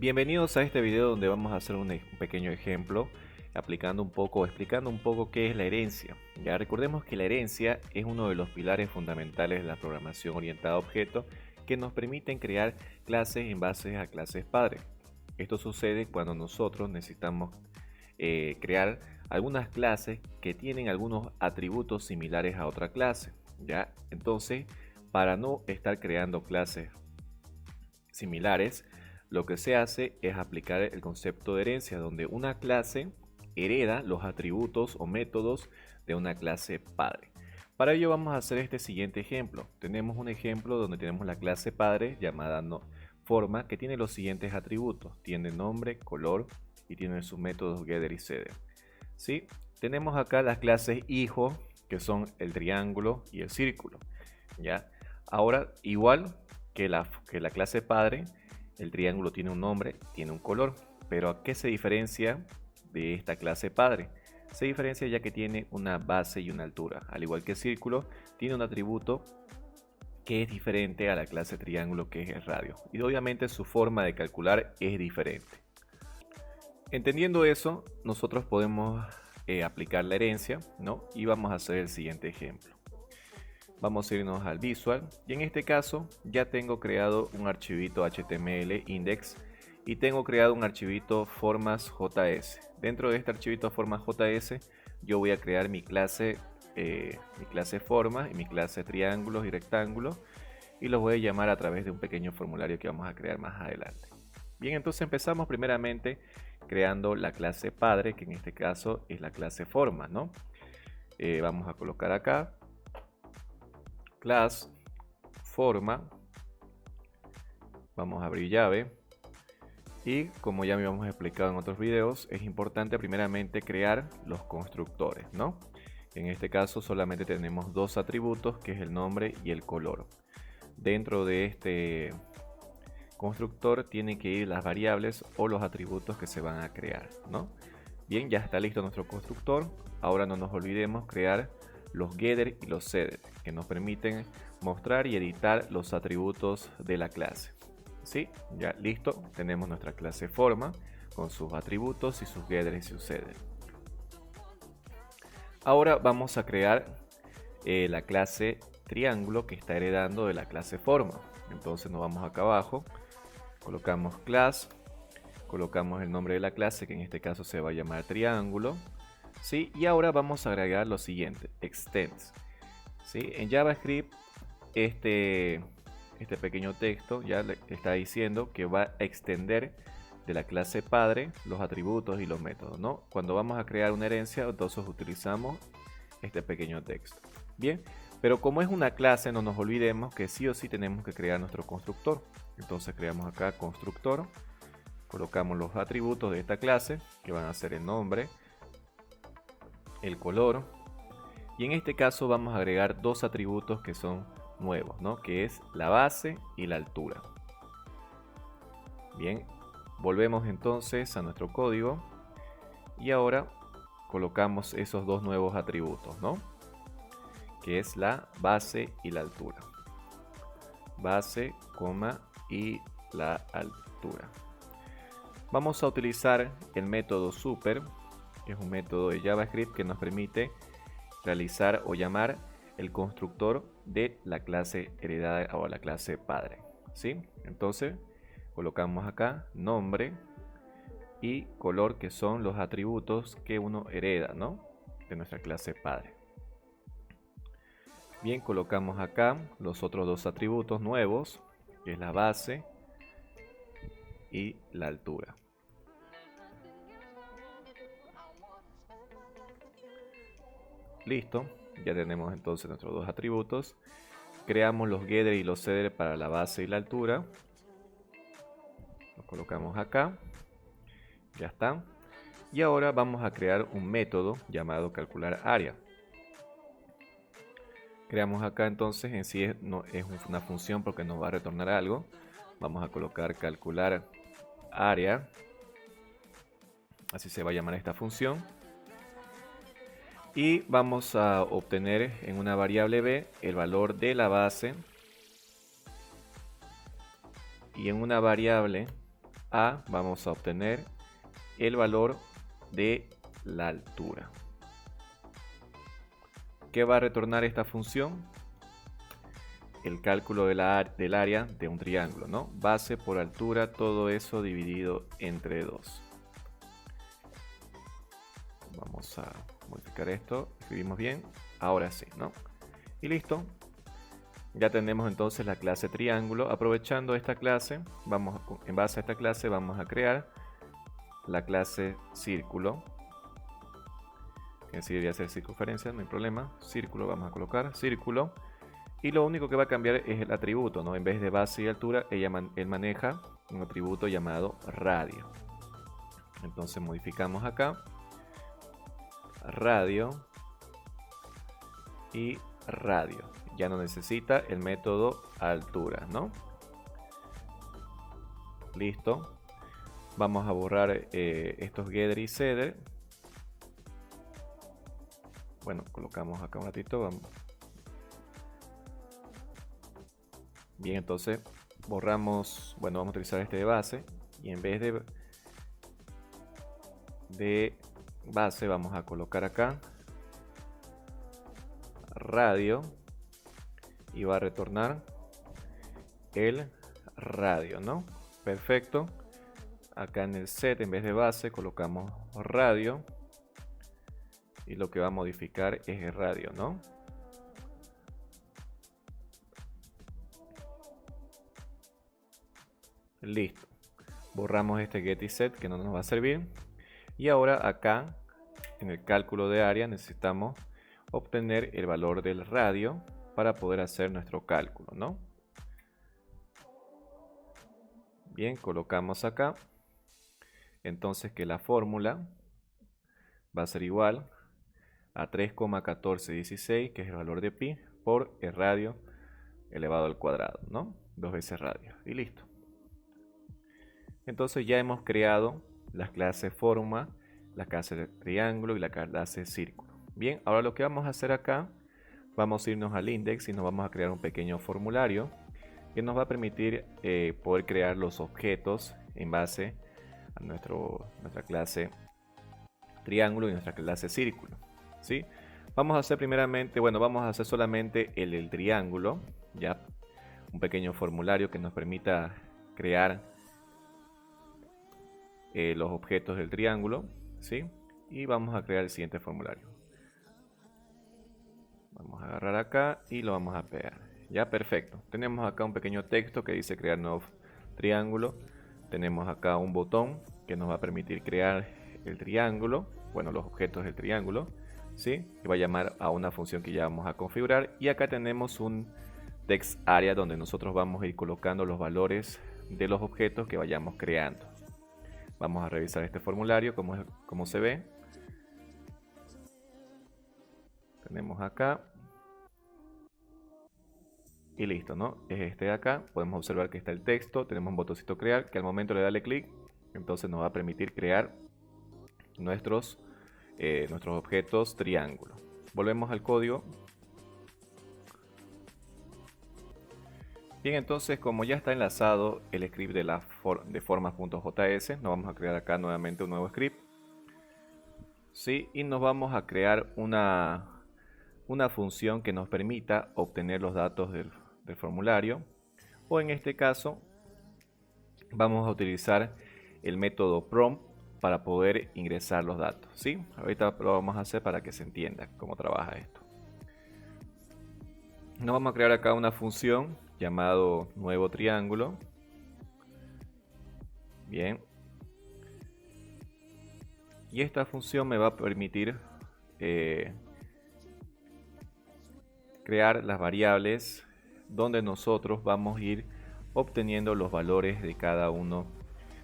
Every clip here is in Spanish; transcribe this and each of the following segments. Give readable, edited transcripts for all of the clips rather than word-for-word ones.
Bienvenidos a este video donde vamos a hacer un pequeño ejemplo explicando un poco qué es la herencia. Ya recordemos que la herencia es uno de los pilares fundamentales de la programación orientada a objetos que nos permiten crear clases en base a clases padre. Esto sucede cuando nosotros necesitamos crear algunas clases que tienen algunos atributos similares a otra clase. ¿Ya? Entonces, para no estar creando clases similares, lo que se hace es aplicar el concepto de herencia, donde una clase hereda los atributos o métodos de una clase padre. Para ello vamos a hacer este siguiente ejemplo. Tenemos un ejemplo donde tenemos la clase padre llamada forma, que tiene los siguientes atributos. Tiene nombre, color y tiene sus métodos getter y setter. ¿Sí? Tenemos acá las clases hijo, que son el triángulo y el círculo. ¿Ya? Ahora, igual que la clase padre, el triángulo tiene un nombre, tiene un color. Pero ¿a qué se diferencia de esta clase padre? Se diferencia ya que tiene una base y una altura. Al igual que el círculo, tiene un atributo que es diferente a la clase triángulo, que es el radio. Y obviamente su forma de calcular es diferente. Entendiendo eso, nosotros podemos aplicar la herencia, ¿no? Y vamos a hacer el siguiente ejemplo. Vamos a irnos al visual y en este caso ya tengo creado un archivito HTML index y tengo creado un archivito formas.js. Dentro de este archivito formas.js yo voy a crear mi clase formas y mi clase triángulos y rectángulos y los voy a llamar a través de un pequeño formulario que vamos a crear más adelante. Bien, entonces empezamos primeramente creando la clase padre, que en este caso es la clase forma, ¿no? Vamos a colocar acá class forma, vamos a abrir llave y como ya me habíamos explicado en otros videos, es importante primeramente crear los constructores, ¿no? En este caso solamente tenemos dos atributos, que es el nombre y el color. Dentro de este constructor tienen que ir las variables o los atributos que se van a crear, ¿no? Bien, ya está listo nuestro constructor. Ahora no nos olvidemos crear los getter y los setter, que nos permiten mostrar y editar los atributos de la clase. ¿Sí? Ya listo, tenemos nuestra clase forma con sus atributos y sus getters y sus setters. Ahora vamos a crear la clase triángulo que está heredando de la clase forma. Entonces nos vamos acá abajo, colocamos class, colocamos el nombre de la clase, que en este caso se va a llamar triángulo. ¿Sí? Y ahora vamos a agregar lo siguiente, extends. ¿Sí? En JavaScript este pequeño texto ya le está diciendo que va a extender de la clase padre los atributos y los métodos, ¿no? Cuando vamos a crear una herencia, entonces utilizamos este pequeño texto. Bien, pero como es una clase, no nos olvidemos que sí o sí tenemos que crear nuestro constructor. Entonces creamos acá constructor, colocamos los atributos de esta clase, que van a ser el nombre, el color, y en este caso vamos a agregar dos atributos que son nuevos, ¿no? Que es la base y la altura. Bien, volvemos entonces a nuestro código y ahora colocamos esos dos nuevos atributos, ¿no? Que es la base y la altura. Base, coma, y la altura. Vamos a utilizar el método super, que es un método de JavaScript que nos permite realizar o llamar el constructor de la clase heredada o la clase padre. ¿Sí? Entonces colocamos acá nombre y color, que son los atributos que uno hereda, ¿no? De nuestra clase padre. Bien, colocamos acá los otros dos atributos nuevos, que es la base y la altura. Listo, ya tenemos entonces nuestros dos atributos. Creamos los getter y los setter para la base y la altura. Los colocamos acá. Ya está. Y ahora vamos a crear un método llamado calcular área. Creamos acá entonces, en sí es una función porque nos va a retornar algo. Vamos a colocar calcular área. Así se va a llamar esta función. Y vamos a obtener en una variable b el valor de la base y en una variable A vamos a obtener el valor de la altura. ¿Qué va a retornar esta función? El cálculo del área de un triángulo, ¿no? Base por altura, todo eso dividido entre 2. Vamos a modificar esto, escribimos bien, ahora sí, ¿no? Y listo. Ya tenemos entonces la clase triángulo. Aprovechando esta clase, en base a esta clase vamos a crear la clase círculo. Que sí debería ser circunferencia, no hay problema. Círculo, vamos a colocar círculo. Y lo único que va a cambiar es el atributo, ¿no? En vez de base y altura, él maneja un atributo llamado radio. Entonces modificamos acá. Radio y radio. Ya no necesita el método altura, ¿no? Listo. Vamos a borrar estos getter y setter. Bueno, colocamos acá un ratito. Vamos. Bien, entonces borramos. Bueno, vamos a utilizar este de base. Y en vez de base, vamos a colocar acá radio. Y va a retornar el radio, ¿no? Perfecto. Acá en el set, en vez de base, colocamos radio. Y lo que va a modificar es el radio, ¿no? Listo. Borramos este get y set que no nos va a servir. Y ahora acá, en el cálculo de área, necesitamos obtener el valor del radio para poder hacer nuestro cálculo, ¿no? Bien, colocamos acá. Entonces que la fórmula va a ser igual a 3,1416, que es el valor de pi, por el radio elevado al cuadrado, ¿no? 2 veces radio. Y listo. Entonces ya hemos creado las clases forma, la clase triángulo y la clase círculo. Bien, ahora lo que vamos a hacer acá, vamos a irnos al index y nos vamos a crear un pequeño formulario que nos va a permitir poder crear los objetos en base a nuestra clase triángulo y nuestra clase círculo, ¿sí? Vamos a hacer primeramente, bueno, vamos a hacer solamente el triángulo, ya un pequeño formulario que nos permita crear los objetos del triángulo, ¿sí? Y vamos a crear el siguiente formulario. Vamos a agarrar acá y lo vamos a pegar. Ya, perfecto. Tenemos acá un pequeño texto que dice crear nuevo triángulo. Tenemos acá un botón que nos va a permitir crear el triángulo, bueno, los objetos del triángulo, ¿sí? Que va a llamar a una función que ya vamos a configurar. Y acá tenemos un text area donde nosotros vamos a ir colocando los valores de los objetos que vayamos creando. Vamos a revisar este formulario, como se ve. Tenemos acá. Y listo, ¿no? Es este de acá. Podemos observar que está el texto. Tenemos un botoncito crear que al momento de darle clic, entonces nos va a permitir crear nuestros objetos triángulo. Volvemos al código. Bien, entonces como ya está enlazado el script de formas.js, nos vamos a crear acá nuevamente un nuevo script. ¿Sí? Y nos vamos a crear una función que nos permita obtener los datos del formulario, o en este caso vamos a utilizar el método prompt para poder ingresar los datos, ¿sí? Ahorita lo vamos a hacer para que se entienda cómo trabaja esto. Nos vamos a crear acá una función llamado nuevo triángulo. Bien, y esta función me va a permitir crear las variables donde nosotros vamos a ir obteniendo los valores de cada uno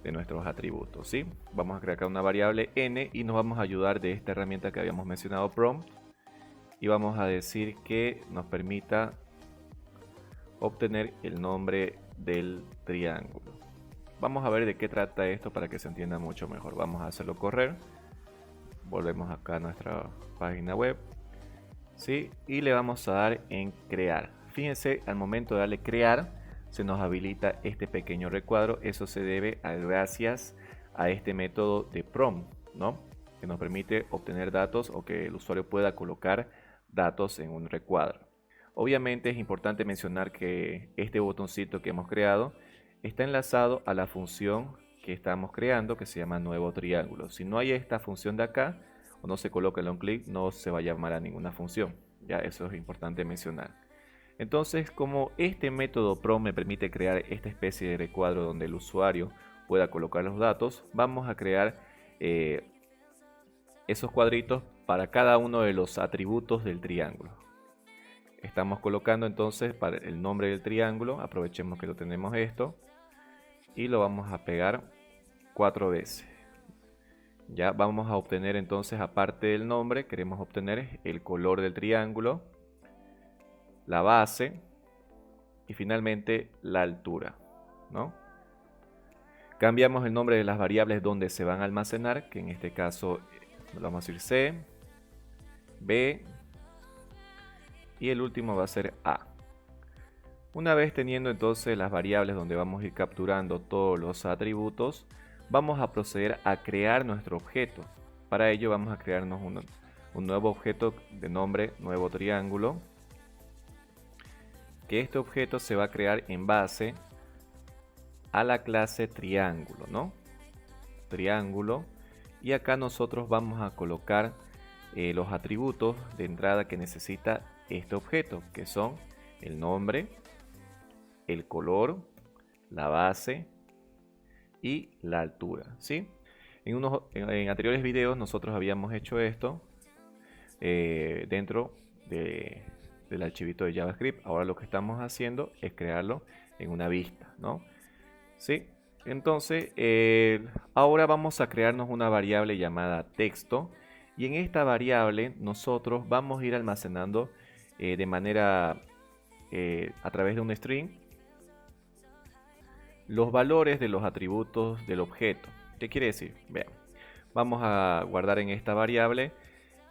de nuestros atributos, ¿sí? Vamos a crear acá una variable n y nos vamos a ayudar de esta herramienta que habíamos mencionado, prompt, y vamos a decir que nos permita obtener el nombre del triángulo. Vamos a ver de qué trata esto para que se entienda mucho mejor. Vamos a hacerlo correr. Volvemos acá a nuestra página web, ¿sí? Y le vamos a dar en crear. Fíjense, al momento de darle crear, se nos habilita este pequeño recuadro. Eso se debe gracias a este método de prompt, ¿no? Que nos permite obtener datos o que el usuario pueda colocar datos en un recuadro. Obviamente es importante mencionar que este botoncito que hemos creado está enlazado a la función que estamos creando, que se llama nuevo triángulo. Si no hay esta función de acá o no se coloca el on click, no se va a llamar a ninguna función. Ya, eso es importante mencionar. Entonces, como este método prompt me permite crear esta especie de recuadro donde el usuario pueda colocar los datos, vamos a crear esos cuadritos para cada uno de los atributos del triángulo. Estamos colocando entonces para el nombre del triángulo, aprovechemos que lo tenemos esto, y lo vamos a pegar 4 veces. Ya vamos a obtener entonces, aparte del nombre, queremos obtener el color del triángulo, la base y finalmente la altura, ¿no? Cambiamos el nombre de las variables donde se van a almacenar, que en este caso lo vamos a decir C, B y el último va a ser A. Una vez teniendo entonces las variables donde vamos a ir capturando todos los atributos, vamos a proceder a crear nuestro objeto. Para ello vamos a crearnos un nuevo objeto de nombre nuevo triángulo, que este objeto se va a crear en base a la clase triángulo, ¿no? Triángulo, y acá nosotros vamos a colocar los atributos de entrada que necesita este objeto, que son el nombre, el color, la base y la altura, ¿sí? En anteriores videos nosotros habíamos hecho esto dentro del archivito de JavaScript. Ahora lo que estamos haciendo es crearlo en una vista, ¿no? ¿Sí? Entonces, ahora vamos a crearnos una variable llamada texto, y en esta variable nosotros vamos a ir almacenando de manera a través de un string los valores de los atributos del objeto. ¿Qué quiere decir? Vean, vamos a guardar en esta variable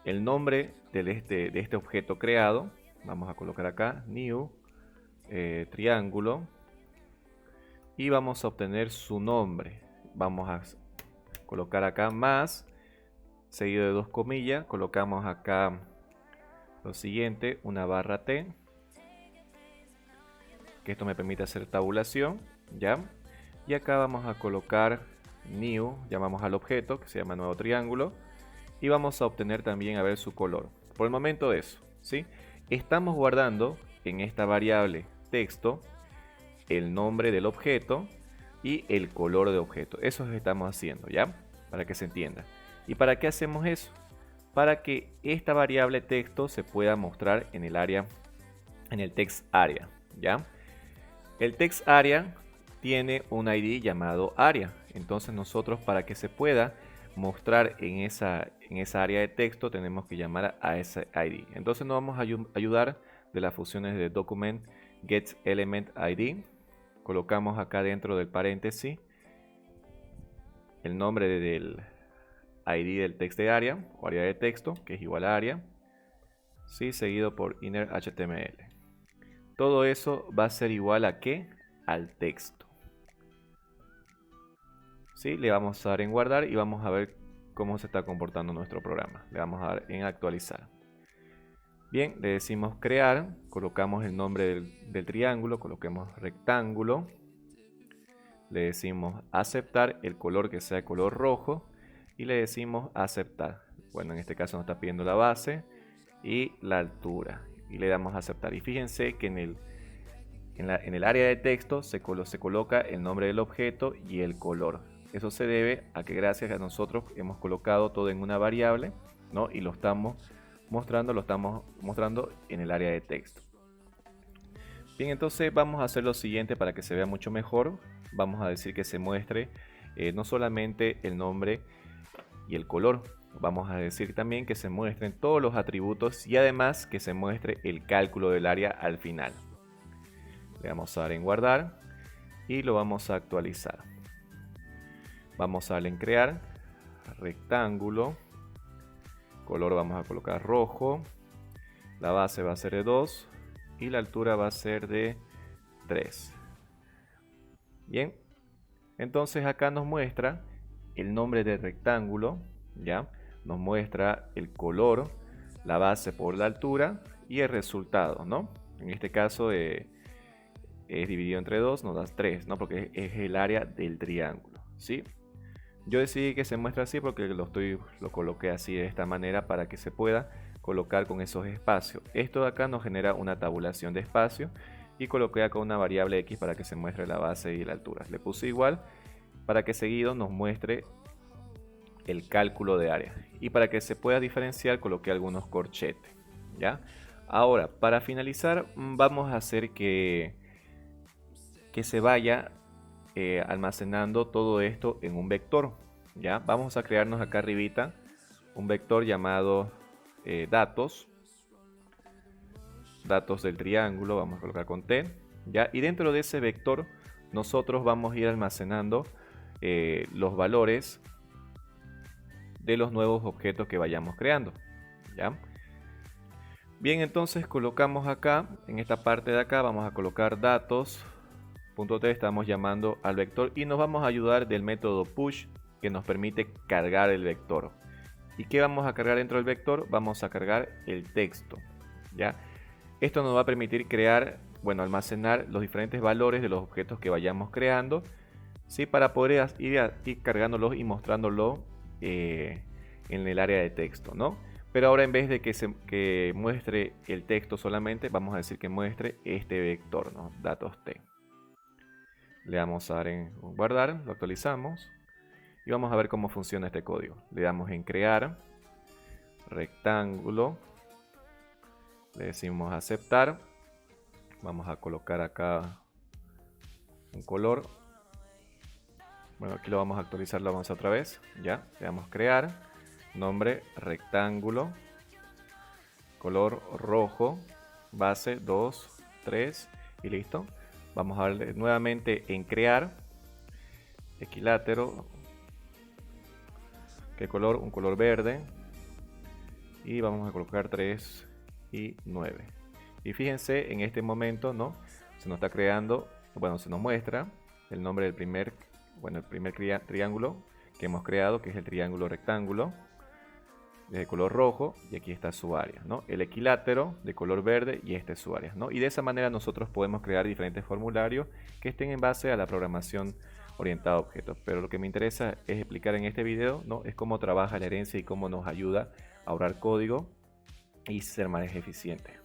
el nombre de este objeto creado. Vamos a colocar acá new triángulo y vamos a obtener su nombre. Vamos a colocar acá más, seguido de 2 comillas, colocamos acá lo siguiente, una barra T, que esto me permite hacer tabulación, ¿ya? Y acá vamos a colocar new, llamamos al objeto que se llama nuevo triángulo, y vamos a obtener también a ver su color. Por el momento eso, ¿sí? Estamos guardando en esta variable texto el nombre del objeto y el color del objeto. Eso es lo que estamos haciendo, ¿ya? Para que se entienda. ¿Y para qué hacemos eso? Para que esta variable texto se pueda mostrar en el área, en el text area, ¿ya? El text area tiene un ID llamado área. Entonces nosotros, para que se pueda mostrar en esa área de texto, tenemos que llamar a ese ID. Entonces nos vamos a ayudar de las funciones de document getElementID. Colocamos acá dentro del paréntesis el nombre del ID del text de área o área de texto, que es igual a área, ¿sí? Seguido por inner HTML. Todo eso va a ser igual a ¿qué? Al texto. ¿Sí? Le vamos a dar en guardar y vamos a ver cómo se está comportando nuestro programa. Le vamos a dar en actualizar. Bien, le decimos crear, colocamos el nombre del triángulo, coloquemos rectángulo. Le decimos aceptar, el color que sea color rojo, y le decimos aceptar. Bueno, en este caso nos está pidiendo la base y la altura, y le damos a aceptar. Y fíjense que en el área de texto se coloca el nombre del objeto y el color. Eso se debe a que gracias a nosotros hemos colocado todo en una variable, ¿no? Y lo estamos mostrando en el área de texto. Bien, entonces vamos a hacer lo siguiente para que se vea mucho mejor. Vamos a decir que se muestre no solamente el nombre y el color, vamos a decir también que se muestren todos los atributos y además que se muestre el cálculo del área al final. Le vamos a dar en guardar y lo vamos a actualizar. Vamos a darle en crear, rectángulo, color vamos a colocar rojo, la base va a ser de 2 y la altura va a ser de 3. Bien, entonces acá nos muestra el nombre del rectángulo, ¿ya? Nos muestra el color, la base por la altura y el resultado, ¿no? En este caso es dividido entre 2, nos da 3, ¿no? Porque es el área del triángulo, ¿sí? Yo decidí que se muestre así porque lo coloqué así de esta manera para que se pueda colocar con esos espacios. Esto de acá nos genera una tabulación de espacio y coloqué acá una variable x para que se muestre la base y la altura. Le puse igual para que seguido nos muestre el cálculo de área. Y para que se pueda diferenciar coloqué algunos corchetes, ¿ya? Ahora, para finalizar, vamos a hacer que se vaya almacenando todo esto en un vector, ¿ya? Vamos a crearnos acá arribita un vector llamado datos del triángulo, vamos a colocar con T, ¿ya? Y dentro de ese vector nosotros vamos a ir almacenando los valores de los nuevos objetos que vayamos creando, ¿ya? Bien, entonces colocamos acá, en esta parte de acá vamos a colocar datos.t, estamos llamando al vector y nos vamos a ayudar del método push que nos permite cargar el vector. ¿Y qué vamos a cargar dentro del vector? Vamos a cargar el texto, ¿ya? Esto nos va a permitir crear, bueno, almacenar los diferentes valores de los objetos que vayamos creando, ¿sí? Para poder ir cargándolos y mostrándolo en el área de texto, ¿no? Pero ahora en vez de que muestre el texto solamente, vamos a decir que muestre este vector, ¿no? Datos T. Le damos a dar en guardar, lo actualizamos y vamos a ver cómo funciona este código. Le damos en crear, rectángulo, le decimos aceptar, vamos a colocar acá un color. Bueno, aquí lo vamos a actualizar, lo vamos a otra vez, ya, le damos crear, nombre rectángulo, color rojo, base 2, 3 y listo. Vamos a darle nuevamente en crear, equilátero, ¿qué color? Un color verde y vamos a colocar 3 y 9. Y fíjense, en este momento, ¿no? Se nos está creando, bueno, se nos muestra el nombre del primer triángulo que hemos creado, que es el triángulo rectángulo de color rojo, y aquí está su área, ¿no? El equilátero de color verde y este es su área, ¿no? Y de esa manera nosotros podemos crear diferentes formularios que estén en base a la programación orientada a objetos. Pero lo que me interesa es explicar en este video, ¿no? Es cómo trabaja la herencia y cómo nos ayuda a ahorrar código y ser más eficientes.